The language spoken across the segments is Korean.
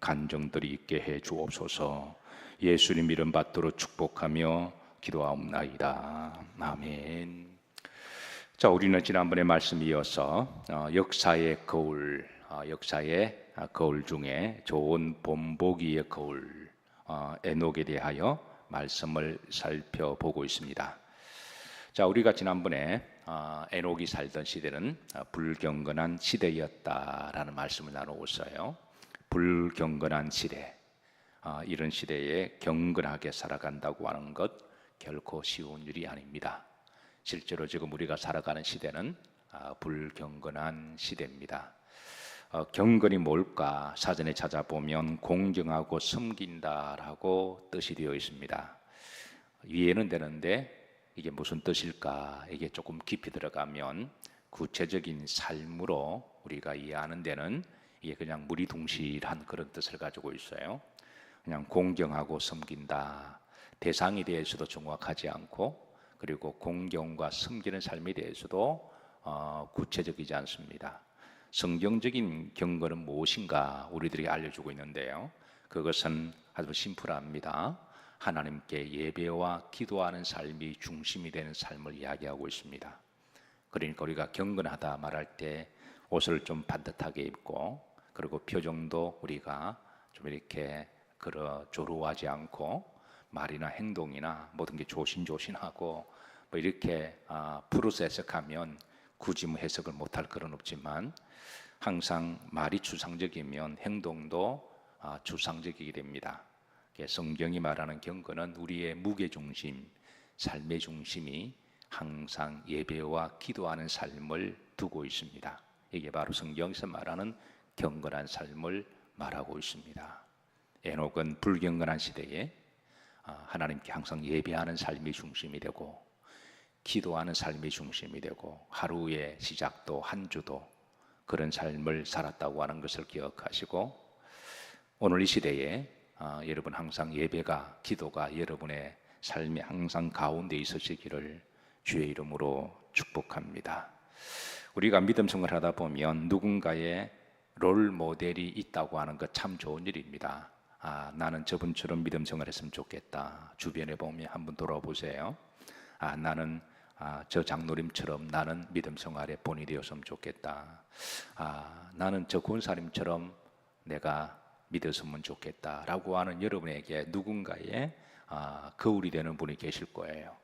간정들이 있게 해 주옵소서. 예수님 이름 받들어 축복하며 기도하옵나이다. 아멘. 자, 우리는 지난번에 말씀 이어서 역사의 거울, 역사의 거울 중에 좋은 본보기의 거울, 에녹에 대하여 말씀을 살펴보고 있습니다. 자, 우리가 지난번에 에녹이 살던 시대는 불경건한 시대였다라는 말씀을 나누었어요. 불경건한 시대, 이런 시대에 경건하게 살아간다고 하는 것 결코 쉬운 일이 아닙니다. 실제로 지금 우리가 살아가는 시대는 불경건한 시대입니다. 경건이 뭘까? 사전에 찾아보면 공경하고 섬긴다라고 뜻이 되어 있습니다. 이해는 되는데 이게 무슨 뜻일까? 이게 조금 깊이 들어가면 구체적인 삶으로 우리가 이해하는 데는 이게 그냥 무리둥실한 그런 뜻을 가지고 있어요. 그냥 공경하고 섬긴다. 대상에 대해서도 정확하지 않고, 그리고 공경과 섬기는 삶에 대해서도 구체적이지 않습니다. 성경적인 경건은 무엇인가 우리들이 알려주고 있는데요, 그것은 아주 심플합니다. 하나님께 예배와 기도하는 삶이 중심이 되는 삶을 이야기하고 있습니다. 그러니까 우리가 경건하다 말할 때 옷을 좀 반듯하게 입고, 그리고 표정도 우리가 좀 이렇게 조루하지 않고, 말이나 행동이나 모든 게 조신조신하고 뭐 이렇게 푸르세석하면 굳이 뭐 해석을 못할 그런 없지만, 항상 말이 추상적이면 행동도 추상적이게 됩니다. 성경이 말하는 경건은 우리의 무게중심, 삶의 중심이 항상 예배와 기도하는 삶을 두고 있습니다. 이게 바로 성경에서 말하는 경건한 삶을 말하고 있습니다. 에녹은 불경건한 시대에 하나님께 항상 예배하는 삶이 중심이 되고, 기도하는 삶이 중심이 되고, 하루의 시작도 한 주도 그런 삶을 살았다고 하는 것을 기억하시고, 오늘 이 시대에 여러분 항상 예배가, 기도가 여러분의 삶에 항상 가운데 있으시기를 주의 이름으로 축복합니다. 우리가 믿음 생활을 하다 보면 누군가의 롤 모델이 있다고 하는 것 참 좋은 일입니다. 나는 저분처럼 믿음 생활했으면 좋겠다. 주변에 보면 한번 돌아보세요. 나는 저 장로님처럼 나는 믿음 생활의 본이 되었으면 좋겠다. 나는 저 권사님처럼 내가 믿었으면 좋겠다 라고 하는 여러분에게 누군가의 거울이 되는 분이 계실 거예요.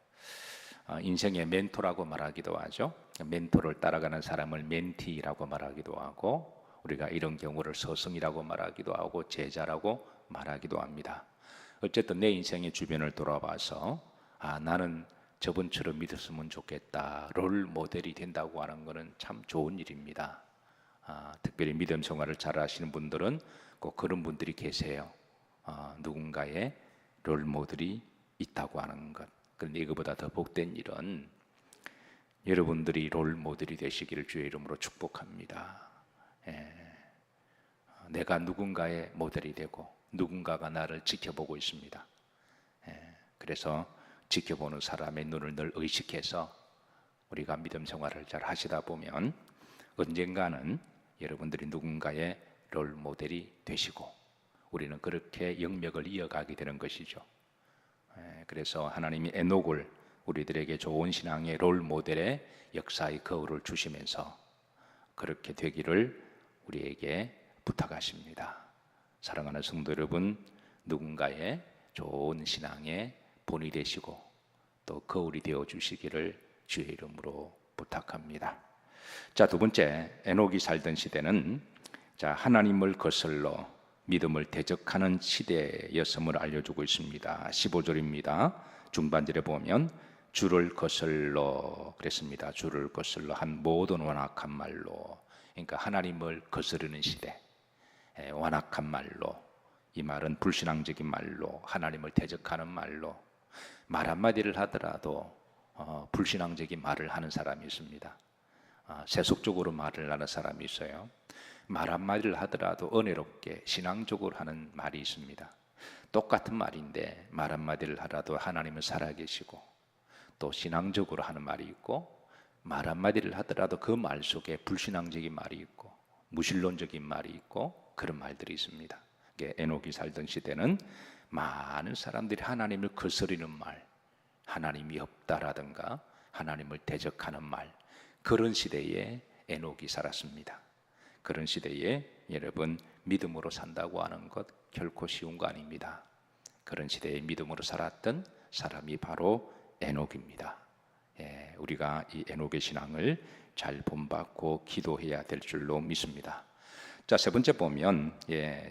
인생의 멘토라고 말하기도 하죠. 멘토를 따라가는 사람을 멘티라고 말하기도 하고, 우리가 이런 경우를 스승이라고 말하기도 하고 제자라고 말하기도 합니다. 어쨌든 내 인생의 주변을 돌아봐서 나는 저분처럼 믿었으면 좋겠다, 롤 모델이 된다고 하는 것은 참 좋은 일입니다. 특별히 믿음 생활을 잘 하시는 분들은 꼭 그런 분들이 계세요. 누군가의 롤 모델이 있다고 하는 것. 그런데 이거보다 더 복된 일은 여러분들이 롤 모델이 되시기를 주의 이름으로 축복합니다. 내가 누군가의 모델이 되고 누군가가 나를 지켜보고 있습니다. 그래서 지켜보는 사람의 눈을 늘 의식해서 우리가 믿음 생활을 잘 하시다 보면 언젠가는 여러분들이 누군가의 롤 모델이 되시고, 우리는 그렇게 영역을 이어가게 되는 것이죠. 그래서 하나님이 에녹을 우리들에게 좋은 신앙의 롤 모델의 역사의 거울을 주시면서 그렇게 되기를 우리에게 부탁하십니다. 사랑하는 성도 여러분, 누군가의 좋은 신앙의 본이 되시고 또 거울이 되어 주시기를 주의 이름으로 부탁합니다. 자, 두 번째, 에녹이 살던 시대는 하나님을 거슬러 믿음을 대적하는 시대였음을 알려주고 있습니다. 15절입니다. 중반절에 보면 주를 거슬러 그랬습니다. 주를 거슬러 한 모든 완악한 말로, 그러니까 하나님을 거스르는 시대, 완악한 말로, 이 말은 불신앙적인 말로, 하나님을 대적하는 말로, 말 한마디를 하더라도 불신앙적인 말을 하는 사람이 있습니다. 세속적으로 말을 하는 사람이 있어요. 말 한마디를 하더라도 은혜롭게 신앙적으로 하는 말이 있습니다. 똑같은 말인데 말 한마디를 하더라도 하나님은 살아계시고, 또 신앙적으로 하는 말이 있고, 말 한마디를 하더라도 그 말 속에 불신앙적인 말이 있고 무신론적인 말이 있고, 그런 말들이 있습니다. 에녹이 살던 시대는 많은 사람들이 하나님을 거스리는 말, 하나님이 없다라든가 하나님을 대적하는 말, 그런 시대에 에녹이 살았습니다. 그런 시대에 여러분, 믿음으로 산다고 하는 것 결코 쉬운 거 아닙니다. 그런 시대에 믿음으로 살았던 사람이 바로 에녹입니다. 우리가 이 에녹의 신앙을 잘 본받고 기도해야 될 줄로 믿습니다. 자, 세 번째 보면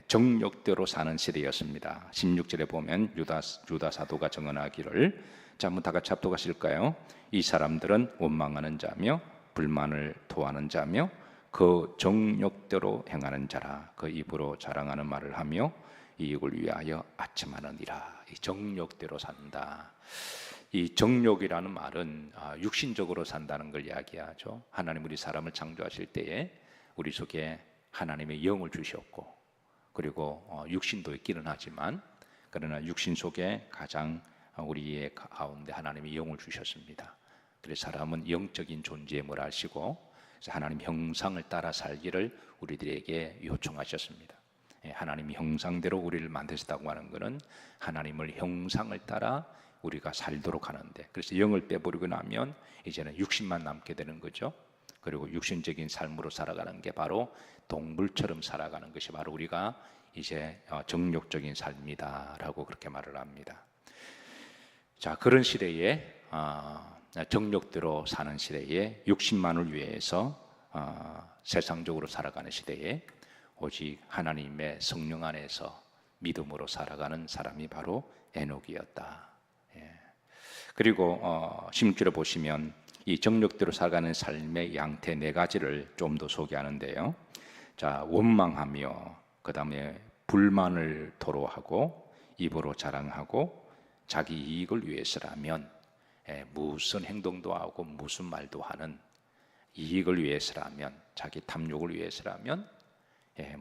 정욕대로 사는 시대였습니다. 16절에 보면 유다 사도가 증언하기를, 자, 한번 다 같이 합독하실까요? 이 사람들은 원망하는 자며 불만을 토하는 자며 그 정욕대로 행하는 자라. 그 입으로 자랑하는 말을 하며 이익을 위하여 아첨하느니라. 이 정욕대로 산다. 이 정욕이라는 말은 육신적으로 산다는 걸 이야기하죠. 하나님 우리 사람을 창조하실 때에 우리 속에 하나님의 영을 주셨고, 그리고 육신도 있기는 하지만 그러나 육신 속에 가장 우리의 가운데 하나님의 영을 주셨습니다. 그래서 사람은 영적인 존재임을 아시고 하나님 형상을 따라 살기를 우리들에게 요청하셨습니다. 하나님 형상대로 우리를 만드셨다고 하는 것은 하나님을 형상을 따라 우리가 살도록 하는데, 그래서 영을 빼버리고 나면 이제는 육신만 남게 되는 거죠. 그리고 육신적인 삶으로 살아가는 게 바로 동물처럼 살아가는 것이 바로 우리가 이제 정욕적인 삶이다라고 그렇게 말을 합니다. 자, 그런 시대에 정욕대로 사는 시대에 육신만을 위해서 세상적으로 살아가는 시대에 오직 하나님의 성령 안에서 믿음으로 살아가는 사람이 바로 에녹이었다. 그리고 16절에 보시면 이 정욕대로 살아가는 삶의 양태 네 가지를 좀 더 소개하는데요. 자, 원망하며, 그 다음에 불만을 토로하고 입으로 자랑하고 자기 이익을 위해서라면 무슨 행동도 하고 무슨 말도 하는, 이익을 위해서라면, 자기 탐욕을 위해서라면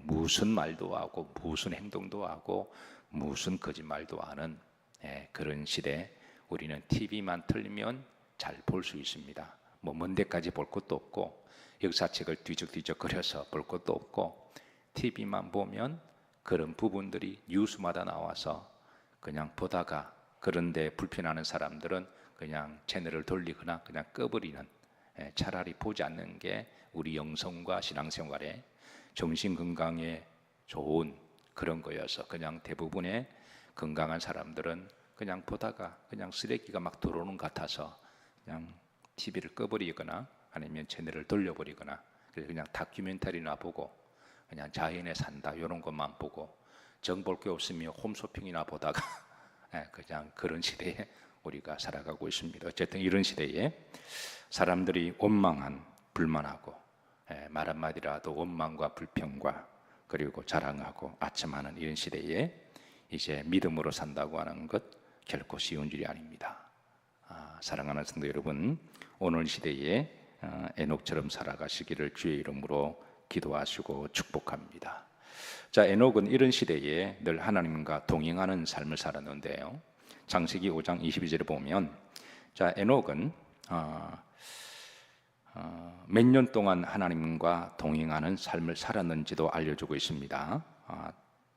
무슨 말도 하고 무슨 행동도 하고 무슨 거짓말도 하는 그런 시대. 우리는 TV만 틀면 잘 볼 수 있습니다. 뭐 먼 데까지 볼 것도 없고 역사책을 뒤적뒤적 거려서 볼 것도 없고 TV만 보면 그런 부분들이 뉴스마다 나와서 그냥 보다가, 그런데 불편하는 사람들은 그냥 채널을 돌리거나 그냥 꺼버리는, 차라리 보지 않는 게 우리 영성과 신앙생활에 정신건강에 좋은 그런 거여서 그냥 대부분의 건강한 사람들은 그냥 보다가 그냥 쓰레기가 막 들어오는 것 같아서 그냥 TV를 꺼버리거나 아니면 채널을 돌려버리거나, 그래서 그냥 다큐멘터리나 보고 그냥 자연에 산다 이런 것만 보고 정 볼 게 없으면 홈쇼핑이나 보다가 그냥 그런 시대에 우리가 살아가고 있습니다. 어쨌든 이런 시대에 사람들이 원망한, 불만하고 말 한마디라도 원망과 불평과 그리고 자랑하고 아첨하는 이런 시대에 이제 믿음으로 산다고 하는 것 결코 쉬운 일이 아닙니다. 사랑하는 성도 여러분, 오늘 시대에 에녹처럼 살아가시기를 주의 이름으로 기도하시고 축복합니다. 자, 에녹은 이런 시대에 늘 하나님과 동행하는 삶을 살았는데요. 창세기 5장 22절에 보면, 자, 에녹은 몇 년 동안 하나님과 동행하는 삶을 살았는지도 알려주고 있습니다.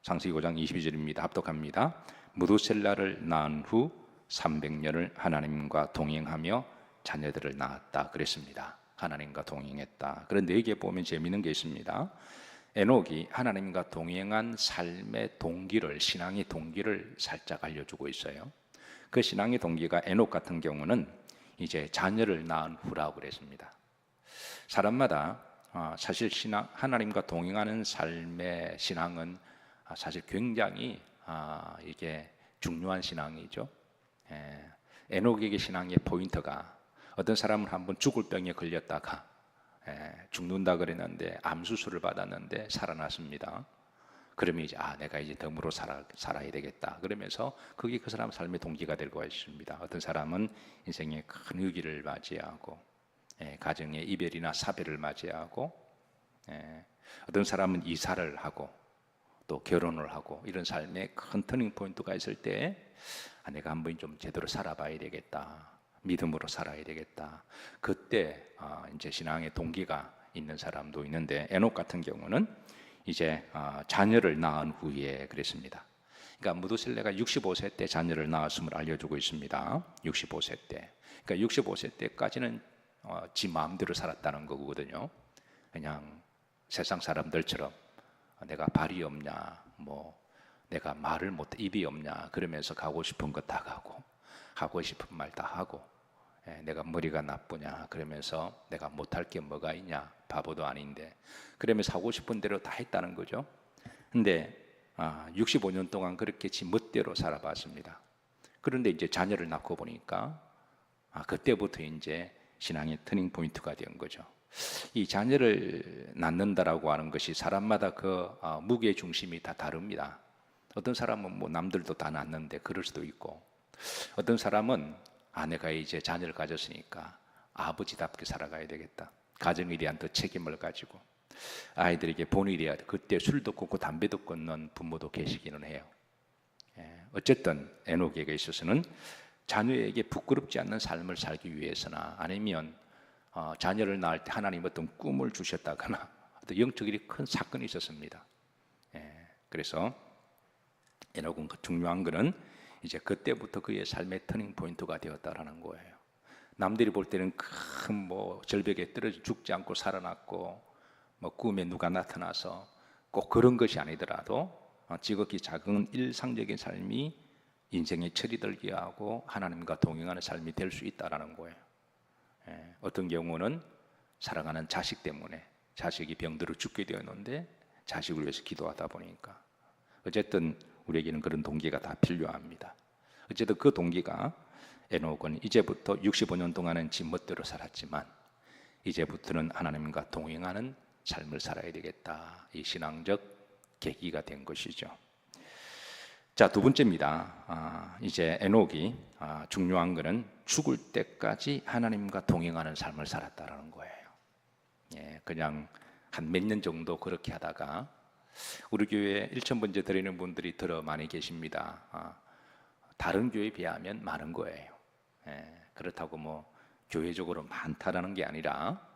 창세기 5장 22절입니다. 합독합니다. 무두셀라를 낳은 후 300년을 하나님과 동행하며 자녀들을 낳았다 그랬습니다. 하나님과 동행했다. 그런데 여기에 보면 재미있는 게 있습니다. 에녹이 하나님과 동행한 삶의 동기를, 신앙의 동기를 살짝 알려주고 있어요. 그 신앙의 동기가 에녹 같은 경우는 이제 자녀를 낳은 후라고 그랬습니다. 사람마다 사실 신앙, 하나님과 동행하는 삶의 신앙은 사실 굉장히 이게 중요한 신앙이죠. 에녹에게 신앙의 포인트가, 어떤 사람은 한번 죽을 병에 걸렸다가 죽는다 그랬는데 암 수술을 받았는데 살아났습니다. 그러면 이제 내가 이제 덤으로 살아야 되겠다 그러면서 그게 그 사람 삶의 동기가 되고 있습니다. 어떤 사람은 인생의 큰 위기를 맞이하고 가정의 이별이나 사별을 맞이하고, 어떤 사람은 이사를 하고 또 결혼을 하고, 이런 삶의 큰 터닝 포인트가 있을 때 내가 한번 좀 제대로 살아봐야 되겠다, 믿음으로 살아야 되겠다. 그때 이제 신앙의 동기가 있는 사람도 있는데, 에녹 같은 경우는 이제 자녀를 낳은 후에 그랬습니다. 그러니까 무두셀레가 65세 때 자녀를 낳았음을 알려주고 있습니다. 65세 때. 그러니까 65세 때까지는 지 마음대로 살았다는 거거든요. 그냥 세상 사람들처럼 내가 발이 없냐, 뭐 내가 말을 못, 입이 없냐 그러면서 가고 싶은 거 다 가고 하고 싶은 말 다 하고, 내가 머리가 나쁘냐 그러면서 내가 못할 게 뭐가 있냐, 바보도 아닌데 그러면서 하고 싶은 대로 다 했다는 거죠. 근데 65년 동안 그렇게 지 멋대로 살아봤습니다. 그런데 이제 자녀를 낳고 보니까 그때부터 이제 신앙의 터닝 포인트가 된 거죠. 이 자녀를 낳는다라고 하는 것이 사람마다 그 무게 중심이 다 다릅니다. 어떤 사람은 뭐 남들도 다 낳는데 그럴 수도 있고, 어떤 사람은 내가 이제 자녀를 가졌으니까 아버지답게 살아가야 되겠다, 가정에 대한 더 책임을 가지고 아이들에게 본일해야 돼. 그때 술도 끊고 담배도 끊는 부모도 계시기는 해요. 어쨌든 에녹에게 있어서는 자녀에게 부끄럽지 않는 삶을 살기 위해서나, 아니면 자녀를 낳을 때 하나님 어떤 꿈을 주셨다거나 어떤 영적인 큰 사건이 있었습니다. 그래서 에녹은 중요한 것은 이제 그때부터 그의 삶의 터닝 포인트가 되었다라는 거예요. 남들이 볼 때는 큰 뭐 절벽에 떨어져 죽지 않고 살아났고, 뭐 꿈에 누가 나타나서 꼭 그런 것이 아니더라도 지극히 작은 일상적인 삶이 인생의 철이 들게 하고 하나님과 동행하는 삶이 될 수 있다라는 거예요. 어떤 경우는 사랑하는 자식 때문에 자식이 병들어 죽게 되었는데 자식을 위해서 기도하다 보니까, 어쨌든 우리에게는 그런 동기가 다 필요합니다. 어쨌든 그 동기가, 에녹은 이제부터 65년 동안은 지 멋대로 살았지만 이제부터는 하나님과 동행하는 삶을 살아야 되겠다, 이 신앙적 계기가 된 것이죠. 자, 두 번째입니다. 이제 에녹이 중요한 것은 죽을 때까지 하나님과 동행하는 삶을 살았다라는 거예요. 그냥 한 몇 년 정도 그렇게 하다가, 우리 교회에 1,000번째 드리는 분들이 더러 많이 계십니다. 다른 교회에 비하면 많은 거예요. 그렇다고 뭐 교회적으로 많다라는 게 아니라,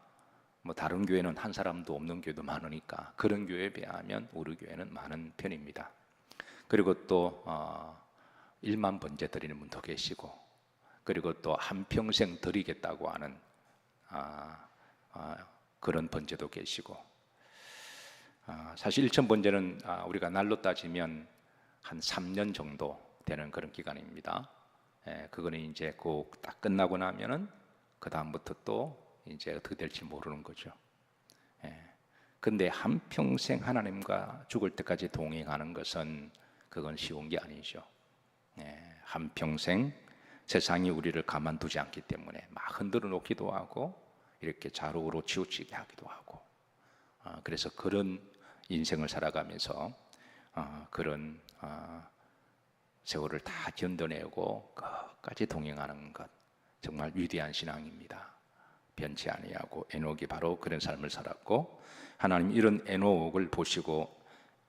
뭐 다른 교회는 한 사람도 없는 교회도 많으니까 그런 교회에 비하면 우리 교회는 많은 편입니다. 그리고 또 1만 번째 드리는 분도 계시고, 그리고 또 한평생 드리겠다고 하는 그런 번제도 계시고, 사실 1,000번제는 우리가 날로 따지면 한 3년 정도 되는 그런 기간입니다. 그거는 이제 꼭 딱 끝나고 나면은 그 다음부터 또 이제 어떻게 될지 모르는 거죠. 근데 한평생 하나님과 죽을 때까지 동행하는 것은 그건 쉬운 게 아니죠. 한평생 세상이 우리를 가만두지 않기 때문에 막 흔들어 놓기도 하고 이렇게 좌우로 치우치게 하기도 하고, 그래서 그런 인생을 살아가면서 그런 세월을 다 견뎌내고 끝까지 동행하는 것, 정말 위대한 신앙입니다. 변치 아니하고 에녹이 바로 그런 삶을 살았고, 하나님 이런 에녹을 보시고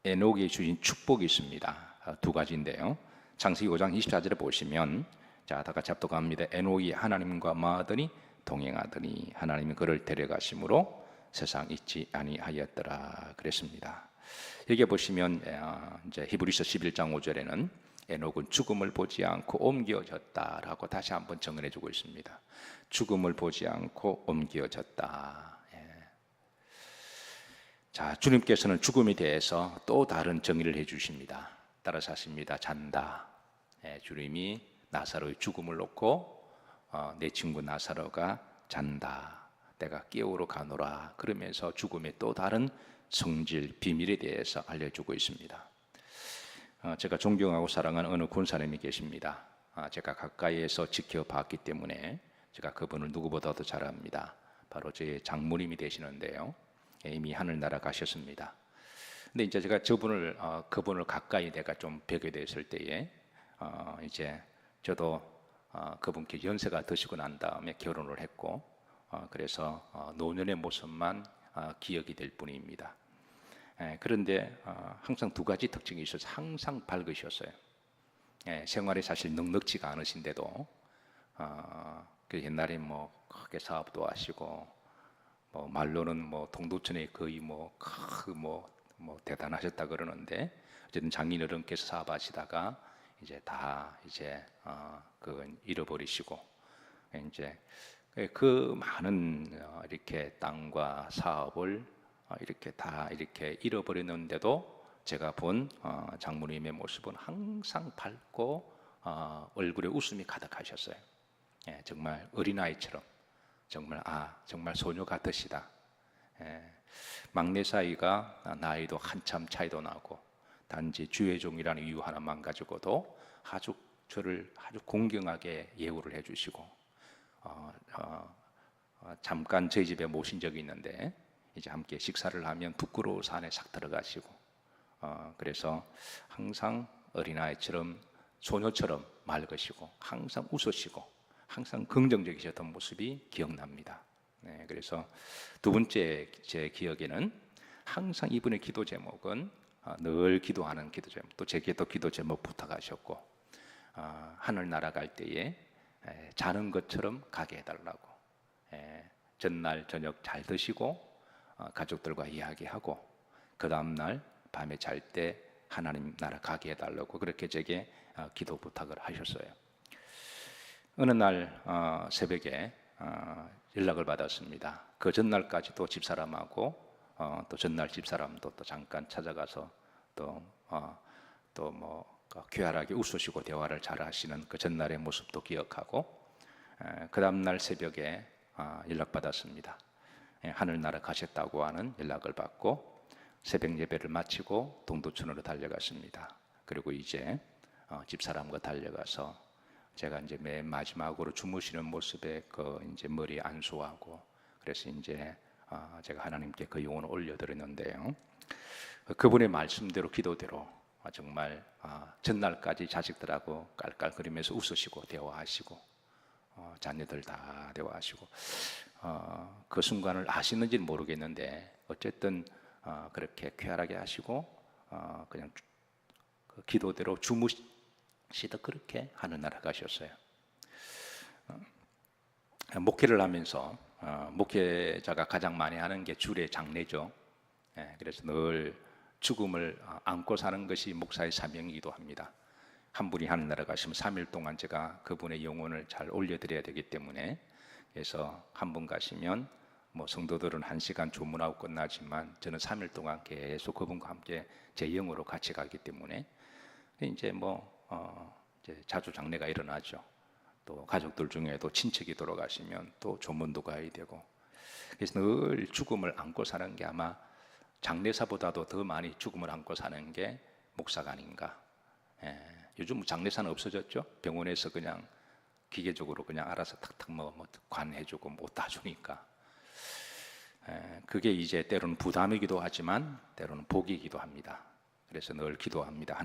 에녹이 주신 축복이 있습니다. 두 가지인데요. 창세기 5장 24절에 보시면, 자, 다 같이 합독합니다. 에녹이 하나님과 마하더니 동행하더니 하나님이 그를 데려가심으로 세상 잊지 아니하였더라 그랬습니다. 여기 보시면 이제 히브리서 11장 5절에는 에녹은 죽음을 보지 않고 옮겨졌다라고 다시 한번 정언해 주고 있습니다. 죽음을 보지 않고 옮겨졌다. 자, 주님께서는 죽음에 대해서 또 다른 정의를 해 주십니다. 따라서 하십니다. 잔다. 주님이 나사로의 죽음을 놓고 내 친구 나사로가 잔다, 내가 깨우러 가노라 그러면서 죽음의 또 다른 성질, 비밀에 대해서 알려주고 있습니다. 제가 존경하고 사랑하는 어느 군사님이 계십니다. 제가 가까이에서 지켜봤기 때문에 제가 그분을 누구보다도 잘 압니다. 바로 제 장모님이 되시는데요. 이미 하늘나라 가셨습니다. 근데 이제 제가 그분을 가까이 내가 좀 뵈게 됐을 때에 이제 저도 그분께 연세가 드시고 난 다음에 결혼을 했고, 그래서 노년의 모습만 기억이 될 뿐입니다. 그런데 항상 두 가지 특징이 있어서 항상 밝으셨어요. 생활이 사실 넉넉지가 않으신데도 그 옛날에 뭐 크게 사업도 하시고, 뭐 말로는 뭐 동두천에 거의 뭐 뭐 대단하셨다 그러는데 어쨌든 장인어른께서 사업하시다가 이제 다 이제 그건 잃어버리시고 이제 그 많은 이렇게 땅과 사업을 이렇게 다 이렇게 잃어버렸는데도 제가 본 장모님의 모습은 항상 밝고 얼굴에 웃음이 가득하셨어요. 예, 정말 어린아이처럼 정말 소녀 같으시다. 예, 막내 사이가 나이도 한참 차이도 나고 단지 주의 종이라는 이유 하나만 가지고도 저를 아주 공경하게 예우를 해주시고 잠깐 저희 집에 모신 적이 있는데 이제 함께 식사를 하면 부끄러워서 안에 싹 들어가시고 그래서 항상 어린아이처럼 소녀처럼 맑으시고 항상 웃으시고 항상 긍정적이셨던 모습이 기억납니다. 네, 그래서 두 번째 제 기억에는 항상 이분의 기도 제목은 늘 기도하는 기도 제목, 또 제게도 기도 제목 부탁하셨고 하늘나라 갈 때에 자는 것처럼 가게 해달라고 전날 저녁 잘 드시고 가족들과 이야기하고 그 다음날 밤에 잘 때 하나님 나라 가게 해달라고 그렇게 제게 기도 부탁을 하셨어요. 어느 날 새벽에 연락을 받았습니다. 그 전날까지도 집사람하고 또 전날 집사람도 또 잠깐 찾아가서 또뭐 쾌활하게 웃으시고 대화를 잘 하시는 그 전날의 모습도 기억하고 그 다음날 새벽에 연락받았습니다. 하늘나라 가셨다고 하는 연락을 받고 새벽 예배를 마치고 동두천으로 달려갔습니다. 그리고 이제 집사람과 달려가서 제가 이제 맨 마지막으로 주무시는 모습에 그 이제 머리 안수하고 그래서 이제 제가 하나님께 그 영혼을 올려드렸는데요. 그분의 말씀대로 기도대로 정말 전날까지 자식들하고 깔깔거리면서 웃으시고 대화하시고 자녀들 다 대화하시고 그 순간을 아시는지는 모르겠는데 어쨌든 그렇게 쾌활하게 하시고 그냥 그 기도대로 주무시다 그렇게 하늘나라 가셨어요. 목회를 하면서 목회자가 가장 많이 하는 게 주례 장례죠. 그래서 늘 죽음을 안고 사는 것이 목사의 사명이기도 합니다. 한 분이 하늘나라 가시면 3일 동안 제가 그분의 영혼을 잘 올려드려야 되기 때문에 그래서 한 분 가시면 뭐 성도들은 1시간 조문하고 끝나지만 저는 3일 동안 계속 그분과 함께 제 영으로 같이 가기 때문에 이제 이제 자주 장례가 일어나죠. 또 가족들 중에도 친척이 돌아가시면 또 조문도 가야 되고 그래서 늘 죽음을 안고 사는 게 아마 장례사보다도 더 많이 죽음을 안고 사는 게 목사가 아닌가. 요즘 장례사는 없어졌죠. 병원에서 그냥 기계적으로 그냥 알아서 탁탁 관해주고 못 다 주니까 그게 이제 때로는 부담이기도 하지만 때로는 복이기도 합니다. 그래서 늘 기도합니다.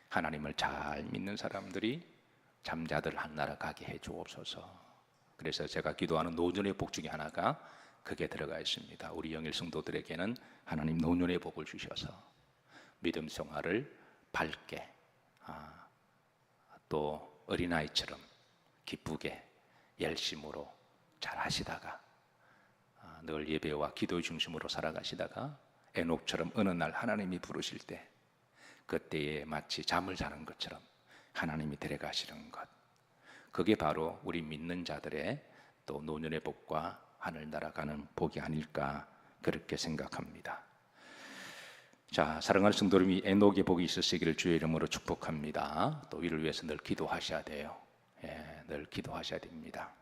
하나님을 잘 믿는 사람들이 잠자들 한나라 가게 해 주옵소서. 그래서 제가 기도하는 노년의 복 중에 하나가 그게 들어가 있습니다. 우리 영일 성도들에게는 하나님 노년의 복을 주셔서 믿음 생활을 밝게 또 어린아이처럼 기쁘게 열심으로 잘 하시다가 늘 예배와 기도의 중심으로 살아가시다가 에녹처럼 어느 날 하나님이 부르실 때 그때에 마치 잠을 자는 것처럼 하나님이 데려가시는 것, 그게 바로 우리 믿는 자들의 또 노년의 복과 하늘 날아가는 복이 아닐까 그렇게 생각합니다. 자, 사랑하는 성도님이 에녹의 복이 있으시기를 주의 이름으로 축복합니다. 또 이를 위해서 늘 기도하셔야 돼요. 늘 기도하셔야 됩니다.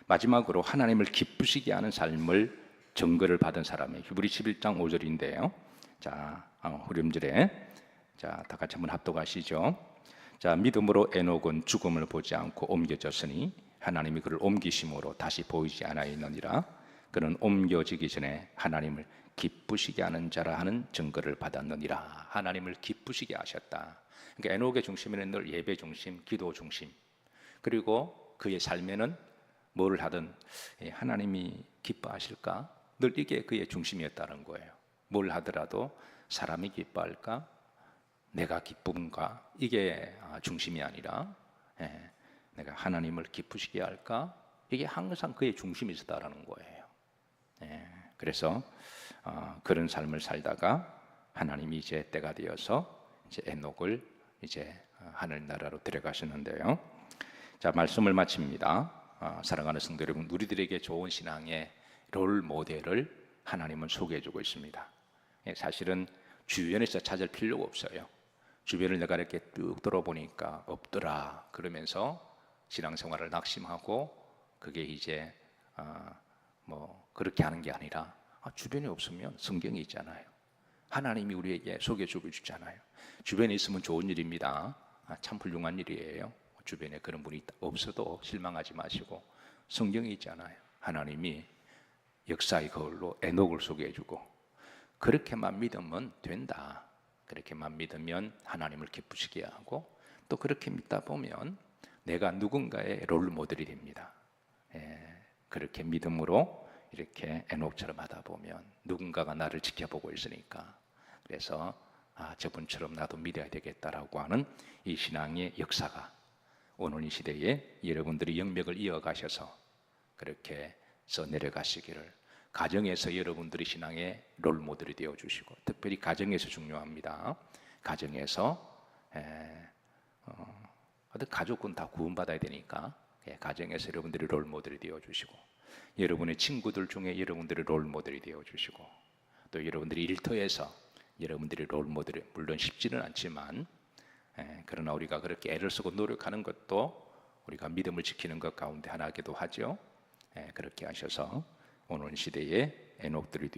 마지막으로 하나님을 기쁘시게 하는 삶을 증거를 받은 사람이 히브리 11장 5절인데요. 자, 후렴절에 자, 다 같이 한번 합독하시죠. 자, 믿음으로 에녹은 죽음을 보지 않고 옮겨졌으니 하나님이 그를 옮기심으로 다시 보이지 않아있느니라. 그는 옮겨지기 전에 하나님을 기쁘시게 하는 자라 하는 증거를 받았느니라. 하나님을 기쁘시게 하셨다. 그러니까 에녹의 중심에는 늘 예배 중심, 기도 중심, 그리고 그의 삶에는 뭐를 하든 하나님이 기뻐하실까? 늘 이게 그의 중심이었다는 거예요. 뭘 하더라도 사람이 기뻐할까? 내가 기쁨과 이게 중심이 아니라 내가 하나님을 기쁘시게 할까? 이게 항상 그의 중심이 있었다라는 거예요. 그래서 그런 삶을 살다가 하나님이 이제 때가 되어서 이제 에녹을 이제 하늘나라로 데려가시는데요. 자, 말씀을 마칩니다. 사랑하는 성도 여러분, 우리들에게 좋은 신앙의 롤 모델을 하나님은 소개해주고 있습니다. 사실은 주변에서 찾을 필요가 없어요. 주변을 내가 이렇게 쭉 돌아보니까 없더라 그러면서 신앙생활을 낙심하고 그게 이제 뭐 그렇게 하는 게 아니라 주변에 없으면 성경이 있잖아요. 하나님이 우리에게 소개해주고 있잖아요. 주변에 있으면 좋은 일입니다. 참 훌륭한 일이에요. 주변에 그런 분이 없어도 실망하지 마시고 성경이 있잖아요. 하나님이 역사의 거울로 에녹을 소개해주고 그렇게만 믿으면 된다. 그렇게만 믿으면 하나님을 기쁘시게 하고 또 그렇게 믿다 보면 내가 누군가의 롤 모델이 됩니다. 그렇게 믿음으로 이렇게 에녹처럼 하다 보면 누군가가 나를 지켜보고 있으니까 그래서 저분처럼 나도 믿어야 되겠다라고 하는 이 신앙의 역사가 오늘 이 시대에 여러분들이 영역을 이어가셔서 그렇게 내려가시기를 가정에서 여러분들이 신앙의 롤 모델이 되어 주시고 특별히 가정에서 중요합니다. 가정에서 가족은 다 구원받아야 되니까 가정에서 여러분들이 롤 모델이 되어 주시고 여러분의 친구들 중에 여러분들이 롤 모델이 되어 주시고 또 여러분들이 일터에서 여러분들이 롤 모델이 물론 쉽지는 않지만 그러나 우리가 그렇게 애를 쓰고 노력하는 것도 우리가 믿음을 지키는 것 가운데 하나이기도 하죠. 그렇게 하셔서 오늘 시대에 에녹들이